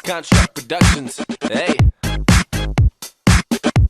Construct Productions. Hey.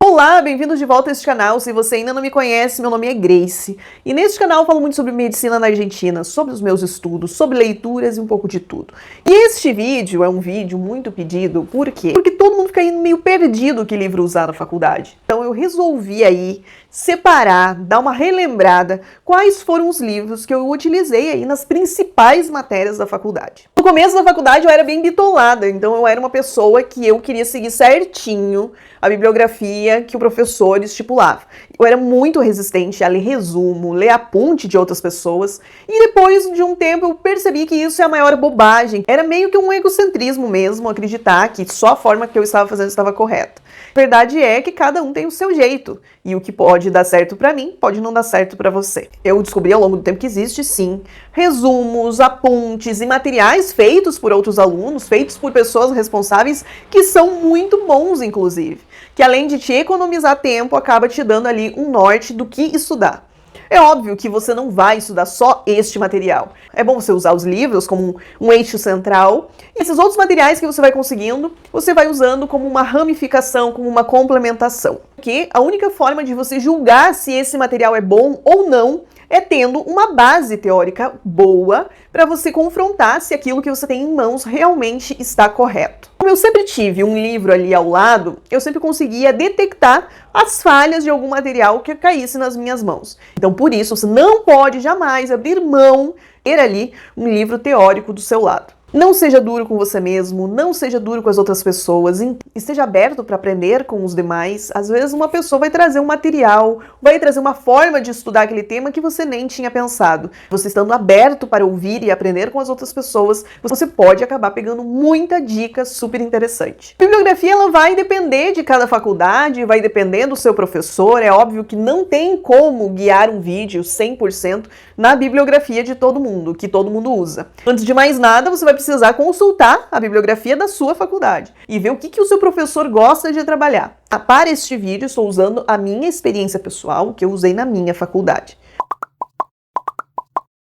Olá, bem-vindos de volta a este canal. Se você ainda não me conhece, meu nome é Grace. E neste canal eu falo muito sobre medicina na Argentina, sobre os meus estudos, sobre leituras e um pouco de tudo. E este vídeo é um vídeo muito pedido, por quê? Porque todo mundo fica aí meio perdido que livro usar na faculdade. Então eu resolvi aí separar, dar uma relembrada quais foram os livros que eu utilizei aí nas principais matérias da faculdade. No começo da faculdade eu era bem bitolada, então eu era uma pessoa que eu queria seguir certinho a bibliografia que o professor estipulava. Eu era muito resistente a ler resumo, ler aponte de outras pessoas, e depois de um tempo eu percebi que isso é a maior bobagem. Era meio que um egocentrismo mesmo, acreditar que só a forma que eu estava fazendo estava correta. A verdade é que cada um tem o seu jeito, e o que pode dar certo pra mim, pode não dar certo pra você. Eu descobri ao longo do tempo que existe, sim, resumos, apontes e materiais feitos por outros alunos, feitos por pessoas responsáveis, que são muito bons, inclusive. Que além de te economizar tempo, acaba te dando ali um norte do que estudar. É óbvio que você não vai estudar só este material. É bom você usar os livros como um eixo central. E esses outros materiais que você vai conseguindo, você vai usando como uma ramificação, como uma complementação. Porque a única forma de você julgar se esse material é bom ou não é tendo uma base teórica boa para você confrontar se aquilo que você tem em mãos realmente está correto. Como eu sempre tive um livro ali ao lado, eu sempre conseguia detectar as falhas de algum material que caísse nas minhas mãos. Então, por isso, você não pode jamais abrir mão de ter ali um livro teórico do seu lado. Não seja duro com você mesmo, não seja duro com as outras pessoas, esteja aberto para aprender com os demais. Às vezes uma pessoa vai trazer um material, vai trazer uma forma de estudar aquele tema que você nem tinha pensado. Você estando aberto para ouvir e aprender com as outras pessoas, você pode acabar pegando muita dica super interessante. A bibliografia ela vai depender de cada faculdade, vai depender do seu professor. É óbvio que não tem como guiar um vídeo 100% na bibliografia de todo mundo, que todo mundo usa. Antes de mais nada, você vai precisar consultar a bibliografia da sua faculdade e ver o que o seu professor gosta de trabalhar. Para este vídeo, estou usando a minha experiência pessoal, que eu usei na minha faculdade.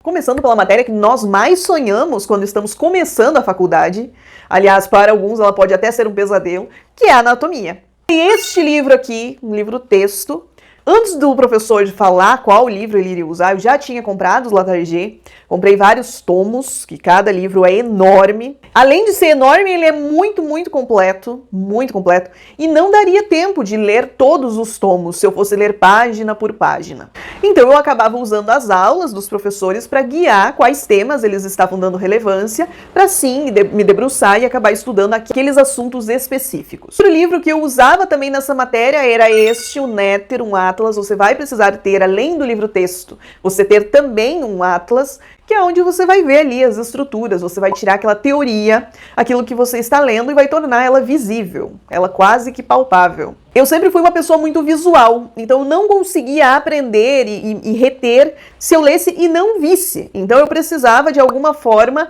Começando pela matéria que nós mais sonhamos quando estamos começando a faculdade, aliás, para alguns ela pode até ser um pesadelo, que é a anatomia. E este livro aqui, um livro-texto, antes do professor falar qual livro ele iria usar, eu já tinha comprado os Latarjet, comprei vários tomos, que cada livro é enorme. Além de ser enorme, ele é muito completo, e não daria tempo de ler todos os tomos se eu fosse ler página por página. Então eu acabava usando as aulas dos professores para guiar quais temas eles estavam dando relevância, para sim me debruçar e acabar estudando aqueles assuntos específicos. Outro livro que eu usava também nessa matéria era este, o Néter, um Atlas. Você vai precisar ter, além do livro-texto, você ter também um Atlas, que é onde você vai ver ali as estruturas, você vai tirar aquela teoria, aquilo que você está lendo e vai tornar ela visível, ela quase que palpável. Eu sempre fui uma pessoa muito visual, então eu não conseguia aprender e reter se eu lesse e não visse. Então eu precisava, de alguma forma,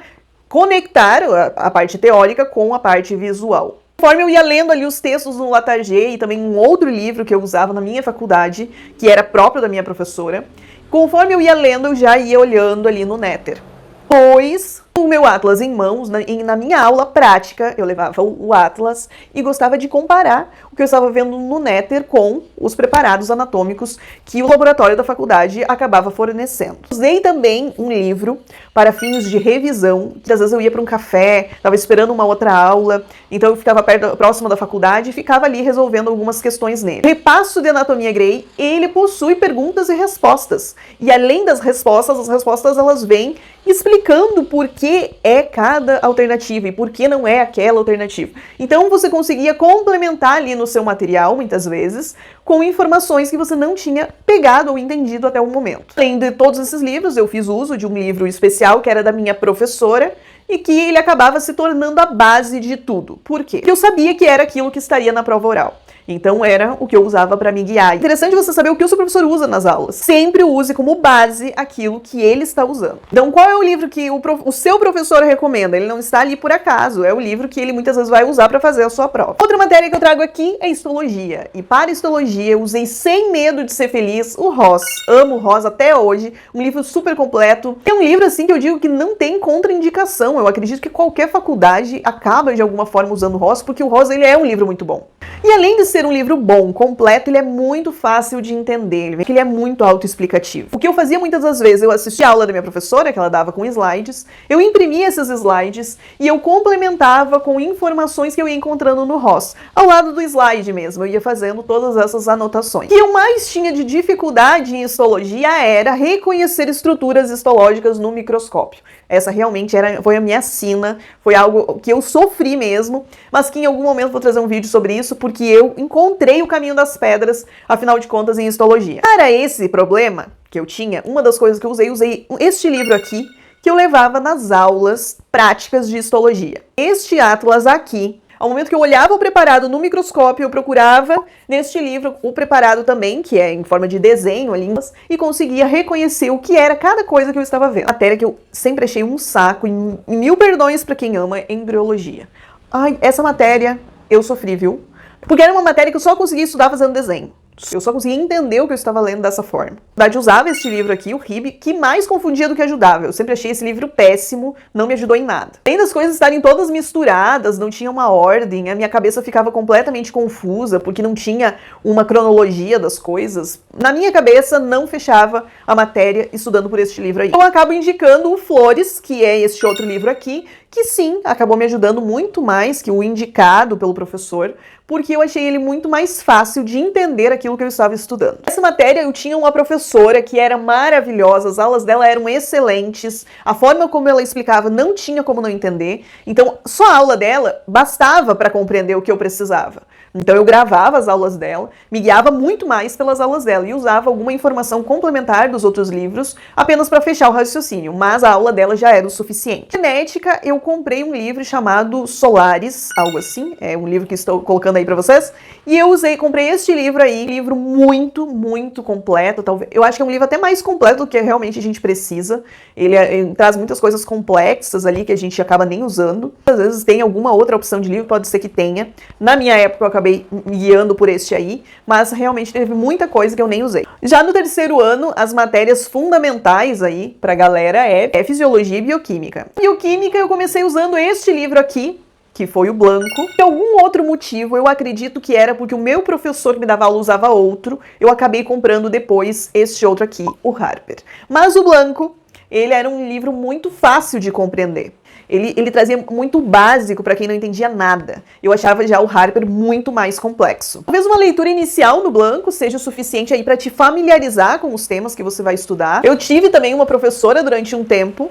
conectar a parte teórica com a parte visual. Conforme eu ia lendo ali os textos no Latarjet e também um outro livro que eu usava na minha faculdade, que era próprio da minha professora, conforme eu ia lendo, eu já ia olhando ali no Néter. Pois, o meu Atlas em mãos, na minha aula prática, eu levava o Atlas e gostava de comparar o que eu estava vendo no Néter com os preparados anatômicos que o laboratório da faculdade acabava fornecendo. Usei também um livro para fins de revisão, que às vezes eu ia para um café, estava esperando uma outra aula, então eu ficava próximo da faculdade e ficava ali resolvendo algumas questões nele. O Repasso de Anatomia Gray, ele possui perguntas e respostas. E além das respostas, as respostas elas vêm explicando por que é cada alternativa e por que não é aquela alternativa. Então você conseguia complementar ali no seu material, muitas vezes, com informações que você não tinha pegado ou entendido até o momento. Além de todos esses livros, eu fiz uso de um livro especial que era da minha professora e que ele acabava se tornando a base de tudo. Por quê? Porque eu sabia que era aquilo que estaria na prova oral. Então era o que eu usava para me guiar. Interessante você saber o que o seu professor usa nas aulas. Sempre use como base aquilo que ele está usando. Então qual é o livro que o seu professor recomenda? Ele não está ali por acaso, é o livro que ele muitas vezes vai usar para fazer a sua prova. Outra matéria que eu trago aqui é histologia. E para histologia eu usei Sem Medo de Ser Feliz, o Ross. Amo o Ross até hoje, um livro super completo. É um livro assim que eu digo que não tem contraindicação. Eu acredito que qualquer faculdade acaba de alguma forma usando o Ross, porque o Ross ele é um livro muito bom. E além de ser um livro bom, completo, ele é muito fácil de entender, ele é muito autoexplicativo. O que eu fazia muitas das vezes, eu assistia a aula da minha professora, que ela dava com slides, eu imprimia esses slides e eu complementava com informações que eu ia encontrando no Ross. Ao lado do slide mesmo, eu ia fazendo todas essas anotações. O que eu mais tinha de dificuldade em histologia era reconhecer estruturas histológicas no microscópio. Essa realmente foi a minha sina, foi algo que eu sofri mesmo, mas que em algum momento vou trazer um vídeo sobre isso, porque eu encontrei o caminho das pedras, afinal de contas, em histologia. Para esse problema que eu tinha, uma das coisas que eu usei este livro aqui, que eu levava nas aulas práticas de histologia. Este atlas aqui, ao momento que eu olhava o preparado no microscópio, eu procurava neste livro o preparado também, que é em forma de desenho ali, e conseguia reconhecer o que era cada coisa que eu estava vendo. Matéria que eu sempre achei um saco, e mil perdões para quem ama embriologia. Ai, essa matéria eu sofri, viu? Porque era uma matéria que eu só conseguia estudar fazendo desenho. Eu só conseguia entender o que eu estava lendo dessa forma. Na verdade, usava este livro aqui, o Rib, que mais confundia do que ajudava. Eu sempre achei esse livro péssimo, não me ajudou em nada. Além das coisas estarem todas misturadas, não tinha uma ordem, a minha cabeça ficava completamente confusa, porque não tinha uma cronologia das coisas. Na minha cabeça, não fechava a matéria estudando por este livro aí. Eu acabo indicando o Flores, que é este outro livro aqui, que sim, acabou me ajudando muito mais que o indicado pelo professor, porque eu achei ele muito mais fácil de entender aquilo que eu estava estudando. Essa matéria eu tinha uma professora que era maravilhosa, as aulas dela eram excelentes, a forma como ela explicava não tinha como não entender, então só a aula dela bastava para compreender o que eu precisava. Então eu gravava as aulas dela, me guiava muito mais pelas aulas dela e usava alguma informação complementar dos outros livros apenas para fechar o raciocínio, mas a aula dela já era o suficiente. Genética, eu comprei um livro chamado Solaris, algo assim, é um livro que estou colocando aí para vocês, e eu comprei este livro aí, livro muito, muito completo, talvez, eu acho que é um livro até mais completo do que realmente a gente precisa, ele traz muitas coisas complexas ali que a gente acaba nem usando, às vezes tem alguma outra opção de livro, pode ser que tenha, na minha época eu acabei me guiando por este aí, mas realmente teve muita coisa que eu nem usei. Já no terceiro ano, as matérias fundamentais aí pra galera é Fisiologia e Bioquímica. Bioquímica eu comecei usando este livro aqui, que foi o Blanco. Por algum outro motivo, eu acredito que era porque o meu professor que me dava aula usava outro, eu acabei comprando depois este outro aqui, o Harper. Mas o Blanco, ele era um livro muito fácil de compreender. Ele trazia muito básico para quem não entendia nada. Eu achava já o Harper muito mais complexo. Talvez uma leitura inicial no Blanco seja o suficiente aí para te familiarizar com os temas que você vai estudar. Eu tive também uma professora durante um tempo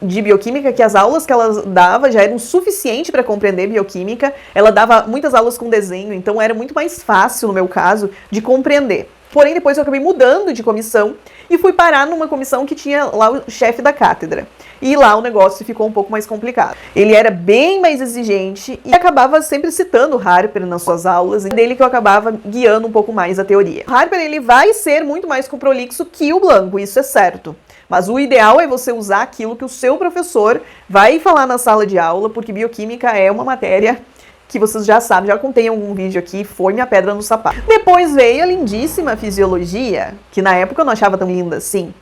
de bioquímica, que as aulas que ela dava já eram suficiente para compreender bioquímica. Ela dava muitas aulas com desenho, então era muito mais fácil, no meu caso, de compreender. Porém, depois eu acabei mudando de comissão e fui parar numa comissão que tinha lá o chefe da cátedra. E lá o negócio ficou um pouco mais complicado. Ele era bem mais exigente e acabava sempre citando o Harper nas suas aulas, e dele que eu acabava guiando um pouco mais a teoria. O Harper, ele vai ser muito mais prolixo que o Blanco, isso é certo. Mas o ideal é você usar aquilo que o seu professor vai falar na sala de aula, porque bioquímica é uma matéria que vocês já sabem, já contei em algum vídeo aqui, foi minha pedra no sapato. Depois veio a lindíssima Fisiologia, que na época eu não achava tão linda assim.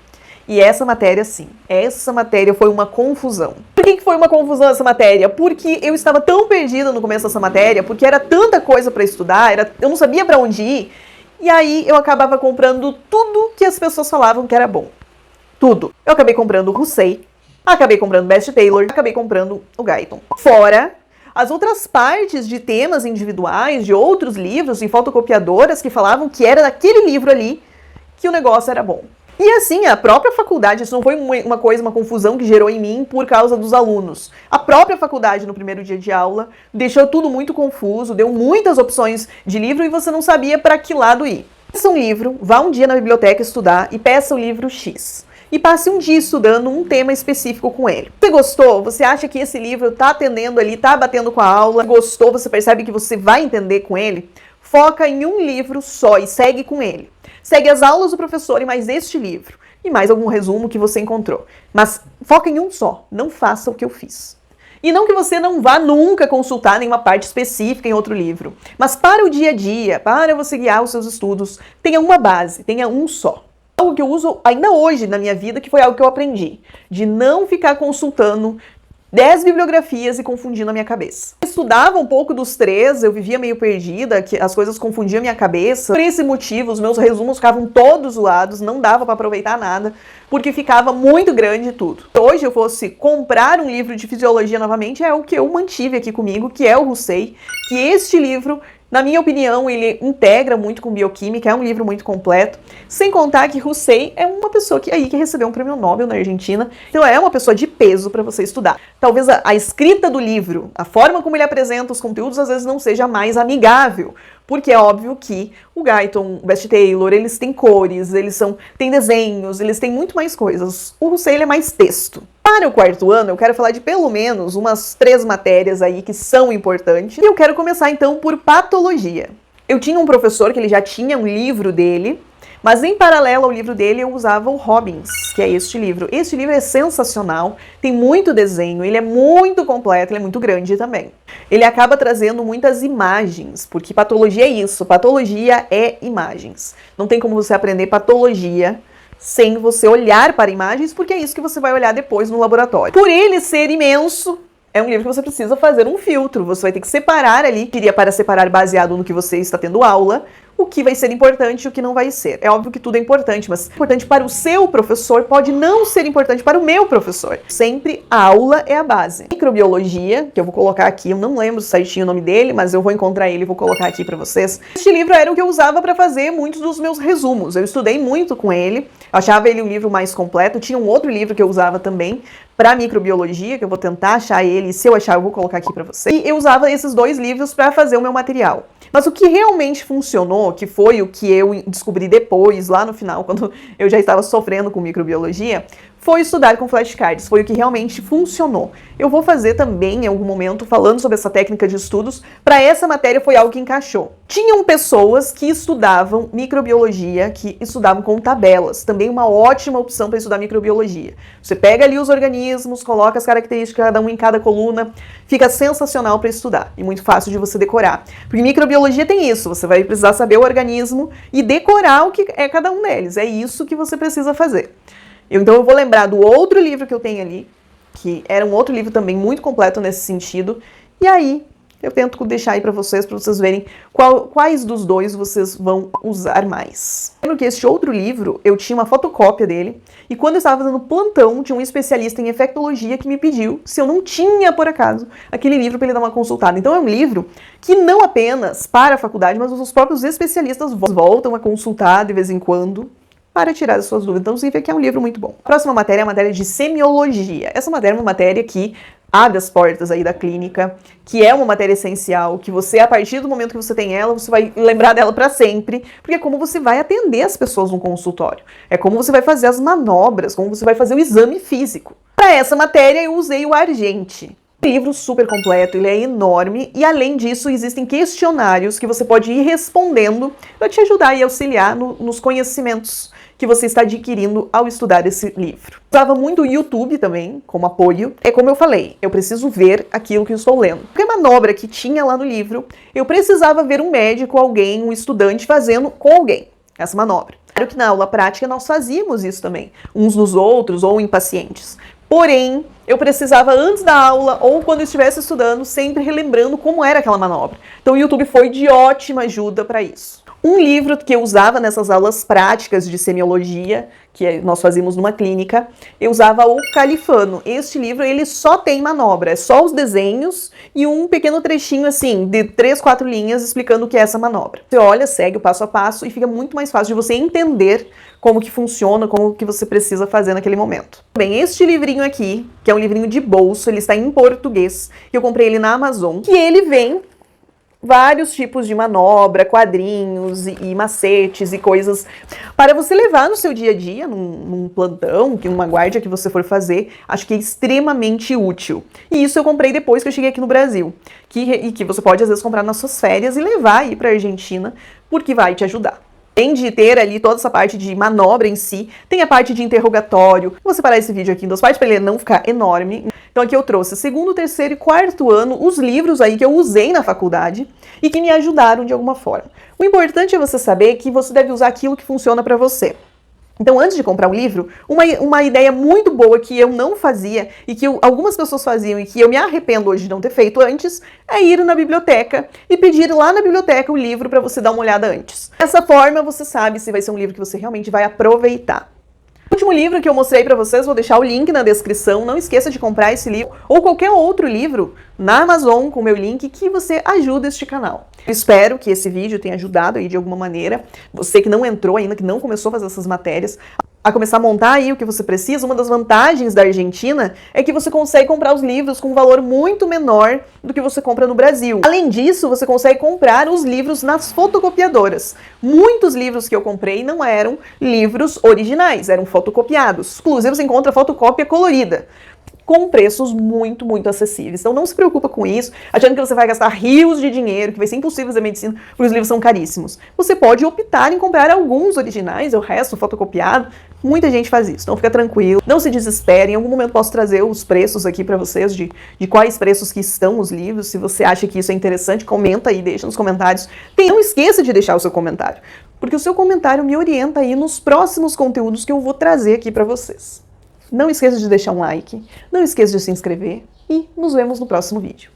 E essa matéria, sim, essa matéria foi uma confusão. Por que foi uma confusão essa matéria? Porque eu estava tão perdida no começo dessa matéria, porque era tanta coisa para estudar, eu não sabia para onde ir, e aí eu acabava comprando tudo que as pessoas falavam que era bom. Tudo. Eu acabei comprando o Russell, acabei comprando Best Taylor, acabei comprando o Guyton. Fora as outras partes de temas individuais, de outros livros, em fotocopiadoras, que falavam que era daquele livro ali que o negócio era bom. E assim, a própria faculdade, isso não foi uma confusão que gerou em mim por causa dos alunos. A própria faculdade, no primeiro dia de aula, deixou tudo muito confuso, deu muitas opções de livro e você não sabia para que lado ir. Peça um livro, vá um dia na biblioteca estudar e peça o livro X. E passe um dia estudando um tema específico com ele. Você gostou? Você acha que esse livro tá atendendo ali, tá batendo com a aula? Gostou? Você percebe que você vai entender com ele? foca em um livro só e segue com ele. Segue as aulas do professor e mais este livro. E mais algum resumo que você encontrou. Mas foca em um só, não faça o que eu fiz. E não que você não vá nunca consultar nenhuma parte específica em outro livro, mas para o dia a dia, para você guiar os seus estudos, tenha uma base, tenha um só. Algo que eu uso ainda hoje na minha vida, que foi algo que eu aprendi, de não ficar consultando 10 bibliografias e confundindo a minha cabeça. Eu estudava um pouco dos 3, eu vivia meio perdida, que as coisas confundiam a minha cabeça. Por esse motivo, os meus resumos ficavam todos zoados, não dava para aproveitar nada, porque ficava muito grande tudo. Se hoje eu fosse comprar um livro de fisiologia novamente, é o que eu mantive aqui comigo, que é o Hussey, que este livro, na minha opinião, ele integra muito com bioquímica, é um livro muito completo, sem contar que Hussey é uma pessoa que recebeu um prêmio Nobel na Argentina, então é uma pessoa de peso para você estudar. Talvez a escrita do livro, a forma como ele apresenta os conteúdos, às vezes não seja mais amigável, porque é óbvio que o Guyton, o Best Taylor, eles têm cores, têm desenhos, eles têm muito mais coisas. O Hussey, ele é mais texto. Para o 4º ano, eu quero falar de pelo menos umas 3 matérias aí que são importantes. E eu quero começar então por patologia. Eu tinha um professor que ele já tinha um livro dele, mas em paralelo ao livro dele eu usava o Robbins, que é este livro. Este livro é sensacional, tem muito desenho, ele é muito completo, ele é muito grande também. Ele acaba trazendo muitas imagens, porque patologia é isso, patologia é imagens. Não tem como você aprender patologia sem você olhar para imagens, porque é isso que você vai olhar depois no laboratório. Por ele ser imenso, é um livro que você precisa fazer um filtro, você vai ter que separar ali, queria para separar baseado no que você está tendo aula, o que vai ser importante e o que não vai ser. É óbvio que tudo é importante, mas importante para o seu professor pode não ser importante para o meu professor. Sempre a aula é a base. Microbiologia, que eu vou colocar aqui, eu não lembro certinho o nome dele, mas eu vou encontrar ele e vou colocar aqui para vocês. Este livro era o que eu usava para fazer muitos dos meus resumos. Eu estudei muito com ele, achava ele um livro mais completo. Tinha um outro livro que eu usava também para microbiologia, que eu vou tentar achar ele, e se eu achar eu vou colocar aqui para vocês. E eu usava esses 2 livros para fazer o meu material. Mas o que realmente funcionou, que foi o que eu descobri depois, lá no final, quando eu já estava sofrendo com microbiologia, foi estudar com flashcards, foi o que realmente funcionou. Eu vou fazer também, em algum momento, falando sobre essa técnica de estudos, para essa matéria foi algo que encaixou. Tinham pessoas que estudavam microbiologia, que estudavam com tabelas, também uma ótima opção para estudar microbiologia. Você pega ali os organismos, coloca as características de cada um em cada coluna, fica sensacional para estudar e muito fácil de você decorar. Porque microbiologia tem isso, você vai precisar saber o organismo e decorar o que é cada um deles, é isso que você precisa fazer. Então eu vou lembrar do outro livro que eu tenho ali, que era um outro livro também muito completo nesse sentido, e aí eu tento deixar aí para vocês verem quais dos 2 vocês vão usar mais. Lembro que este outro livro, eu tinha uma fotocópia dele, e quando eu estava fazendo plantão, tinha um especialista em infectologia que me pediu se eu não tinha, por acaso, aquele livro para ele dar uma consultada. Então é um livro que não apenas para a faculdade, mas os próprios especialistas voltam a consultar de vez em quando, para tirar as suas dúvidas. Então, significa que é um livro muito bom. A próxima matéria é a matéria de semiologia. Essa matéria é uma matéria que abre as portas aí da clínica, que é uma matéria essencial, que você, a partir do momento que você tem ela, você vai lembrar dela para sempre, porque é como você vai atender as pessoas no consultório. É como você vai fazer as manobras, como você vai fazer o exame físico. Para essa matéria, eu usei o Argente. Livro super completo, ele é enorme e além disso existem questionários que você pode ir respondendo para te ajudar e auxiliar nos conhecimentos que você está adquirindo ao estudar esse livro. Usava muito o YouTube também como apoio. É como eu falei, eu preciso ver aquilo que eu estou lendo. Qualquer manobra que tinha lá no livro, eu precisava ver um médico, alguém, um estudante fazendo com alguém essa manobra. Claro que na aula prática nós fazíamos isso também, uns nos outros ou em pacientes. Porém, eu precisava antes da aula ou quando eu estivesse estudando, sempre relembrando como era aquela manobra. Então o YouTube foi de ótima ajuda para isso. Um livro que eu usava nessas aulas práticas de semiologia, que nós fazíamos numa clínica, eu usava o Califano. Este livro, ele só tem manobra, é só os desenhos e um pequeno trechinho assim, de 3, 4 linhas explicando o que é essa manobra. Você olha, segue o passo a passo e fica muito mais fácil de você entender como que funciona, como que você precisa fazer naquele momento. Bem, este livrinho aqui, que é um livrinho de bolso, ele está em português, eu comprei ele na Amazon, e ele vem vários tipos de manobra, quadrinhos e macetes e coisas para você levar no seu dia a dia, num plantão, numa guarda que você for fazer. Acho que é extremamente útil. E isso eu comprei depois que eu cheguei aqui no Brasil. E que você pode, às vezes, comprar nas suas férias e levar aí para a Argentina, porque vai te ajudar. Além de ter ali toda essa parte de manobra em si, tem a parte de interrogatório. Vou separar esse vídeo aqui em duas partes para ele não ficar enorme. Então aqui eu trouxe segundo, terceiro e quarto ano, os livros aí que eu usei na faculdade e que me ajudaram de alguma forma. O importante é você saber que você deve usar aquilo que funciona para você. Então, antes de comprar um livro, uma ideia muito boa que eu não fazia e que algumas pessoas faziam e que eu me arrependo hoje de não ter feito antes, é ir na biblioteca e pedir lá na biblioteca o livro para você dar uma olhada antes. Dessa forma, você sabe se vai ser um livro que você realmente vai aproveitar. O último livro que eu mostrei para vocês, vou deixar o link na descrição. Não esqueça de comprar esse livro ou qualquer outro livro na Amazon com o meu link que você ajuda este canal. Eu espero que esse vídeo tenha ajudado aí de alguma maneira. Você que não entrou ainda, que não começou a fazer essas matérias, a começar a montar aí o que você precisa. Uma das vantagens da Argentina é que você consegue comprar os livros com um valor muito menor do que você compra no Brasil. Além disso, você consegue comprar os livros nas fotocopiadoras. Muitos livros que eu comprei não eram livros originais, eram fotocopiados. Inclusive, você encontra fotocópia colorida, com preços muito, muito acessíveis. Então não se preocupa com isso, achando que você vai gastar rios de dinheiro, que vai ser impossível fazer medicina, porque os livros são caríssimos. Você pode optar em comprar alguns originais, o resto fotocopiado. Muita gente faz isso, então fica tranquilo, não se desespere. Em algum momento posso trazer os preços aqui para vocês, de quais preços que estão os livros. Se você acha que isso é interessante, comenta aí, deixa nos comentários. Não esqueça de deixar o seu comentário, porque o seu comentário me orienta aí nos próximos conteúdos que eu vou trazer aqui para vocês. Não esqueça de deixar um like, não esqueça de se inscrever e nos vemos no próximo vídeo.